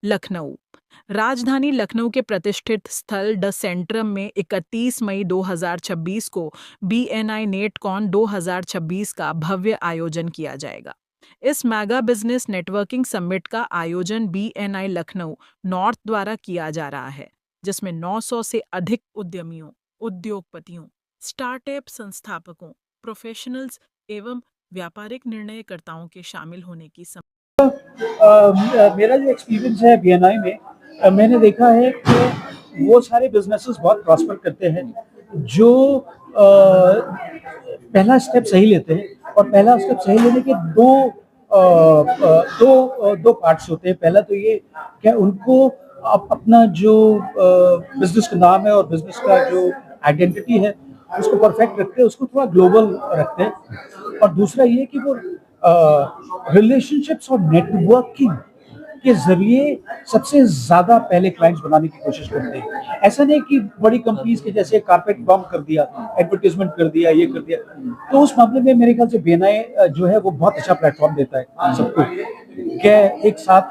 लखनऊ। राजधानी लखनऊ के प्रतिष्ठित स्थल द सेंट्रम में 31 मई 2026 को BNI नेटकॉन 2026 का भव्य आयोजन किया जाएगा। इस मेगा बिजनेस नेटवर्किंग समिट का आयोजन BNI लखनऊ नॉर्थ द्वारा किया जा रहा है, जिसमें 900 से अधिक उद्यमियों, उद्योगपतियों, स्टार्टअप संस्थापकों, प्रोफेशनल्स एवं व्यापारिक निर्णयकर्ताओं के शामिल होने की मेरा जो एक्सपीरियंस है BNI में, मैंने देखा है कि वो सारे बिजनेसेस बहुत प्रॉस्पर करते हैं जो पहला स्टेप सही लेते हैं। और पहला स्टेप सही लेने के दो पार्ट्स होते हैं। पहला तो ये कि उनको अपना जो बिजनेस का नाम है और बिजनेस का जो आइडेंटिटी है उसको परफेक्ट रखते हैं, उसको थोड़ा ग्लोबल रखते हैं। और दूसरा ये कि वो रिलेशनशिप्स और नेटवर्किंग के जरिए सबसे ज्यादा पहले क्लाइंट्स बनाने की कोशिश करते हैं। ऐसा नहीं कि बड़ी कंपनीज के जैसे कारपेट बम कर दिया, एडवर्टाइजमेंट कर दिया, ये कर दिया। तो उस मामले में मेरे ख्याल से BNI जो है वो बहुत अच्छा प्लेटफॉर्म देता है सबको, कि एक साथ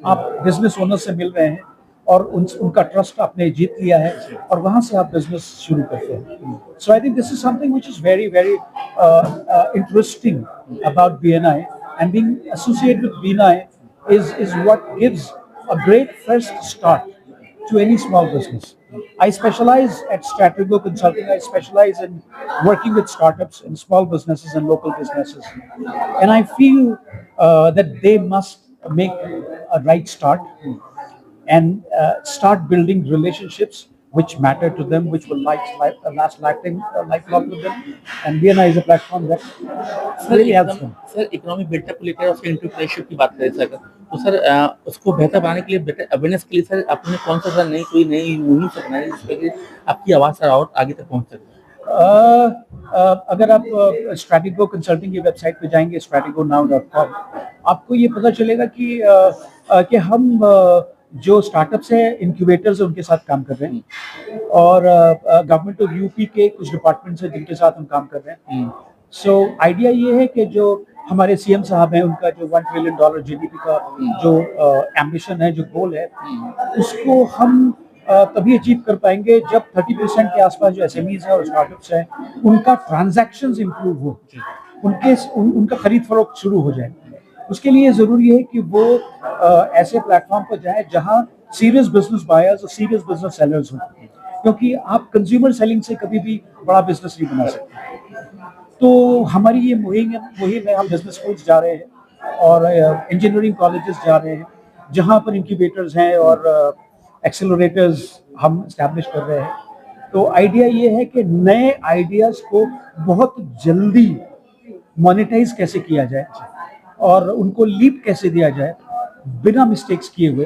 आप बिजनेस ओनर से मिल रहे हैं और उनका ट्रस्ट आपने जीत लिया है और वहां से आप बिजनेस शुरू करते हैं। So I think this is something which is very very interesting about BNI, and being associated with BNI is what gives a great fresh start to any small business. I specialize at Strategic Consulting. I specialize in working with startups and small businesses and local businesses, and I feel that they must make a right start and start building relationships which matter to them, which will last lifelong with them. And BNI is a platform that really helps them. Sir economic built up को लेकर उसके entrepreneurship की बात करें sir, तो sir उसको बेहतर बनाने के लिए, बेटर अवेयरनेस के लिए सर आपने कौन सा सर कोई नई मुहिम से बनाई जिसपे कि आपकी आवाज़ सर और आगे तक पहुंच सके? अगर आप स्ट्रैटेजिक कंसल्टिंग की वेबसाइट पे जाएंगे strategiconow.com, आपको ये पता चलेगा कि हम जो स्टार्टअप्स हैं, इंक्यूबेटर्स हैं, उनके साथ काम कर रहे हैं। और गवर्नमेंट ऑफ UP के कुछ डिपार्टमेंट्स हैं जिनके साथ हम काम कर रहे हैं। सो आइडिया ये है कि जो हमारे CM साहब हैं, उनका जो $1 ट्रिलियन GDP का जो एम्बिशन है, जो गोल है, उसको हम तभी अचीव कर पाएंगे जब 30% के आसपास जो SMEs हैं और स्टार्टअप्स हैं, उनका ट्रांजैक्शंस इंप्रूव हो, उनका खरीद फरोख्त शुरू हो जाए। उसके लिए जरूरी है कि वो ऐसे प्लेटफॉर्म पर जाए जहां सीरियस बिजनेस बायर्स और सीरियस बिजनेस सेलर्स हों, क्योंकि आप कंज्यूमर सेलिंग से कभी भी बड़ा बिजनेस नहीं बना सकते। तो हमारी ये मुहिम है, हम बिजनेस स्कूल्स जा रहे हैं और इंजीनियरिंग कॉलेजेस जा रहे हैं जहां पर इंक्यूबेटर्स हैं और एक्सेलरेटर्स हम इस्टेब्लिश कर रहे हैं। तो आइडिया ये है कि नए आइडियाज को बहुत जल्दी मोनेटाइज कैसे किया जाए और उनको लीप कैसे दिया जाए बिना मिस्टेक्स किए हुए,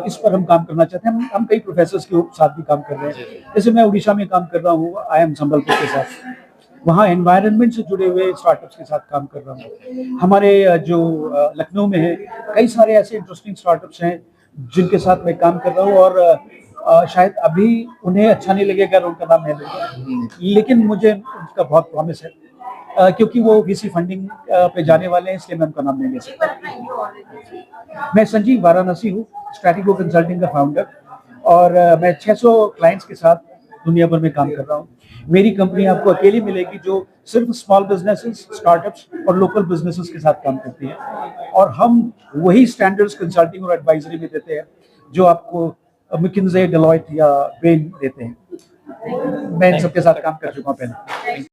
इस पर हम काम करना चाहते हैं। हम कई प्रोफेसर्स के साथ भी काम कर रहे हैं। जैसे मैं उड़ीसा में काम कर रहा हूँ IIM संबलपुर के साथ, वहाँ एनवायरनमेंट से जुड़े हुए स्टार्टअप्स के साथ काम कर रहा हूँ। हमारे जो लखनऊ में है, कई सारे ऐसे इंटरेस्टिंग स्टार्टअप्स हैं जिनके साथ मैं काम कर रहा हूँ और शायद अभी उन्हें अच्छा नहीं लगेगा अगर उनका नाम नहीं लूँगा, लेकिन मुझे उनका बहुत प्रॉमिस है क्योंकि वो VC फंडिंग पे जाने वाले हैं, इसलिए मैं उनका नाम नहीं ले सकता। मैं संजीव वाराणसी हूँ, स्ट्रैटेजिक कंसल्टिंग का फाउंडर, और मैं 600 क्लाइंट्स के साथ दुनिया भर में काम कर रहा हूँ। मेरी कंपनी आपको अकेली मिलेगी जो सिर्फ स्मॉल बिजनेसेस, स्टार्टअप्स और लोकल बिजनेसेस के साथ काम करती है, और हम वही स्टैंडर्ड्स कंसल्टिंग और एडवाइजरी में देते हैं जो आपको McKinsey, डेलॉयट या बेन देते हैं। मैं इन सबके साथ काम कर चुका हूँ पहले।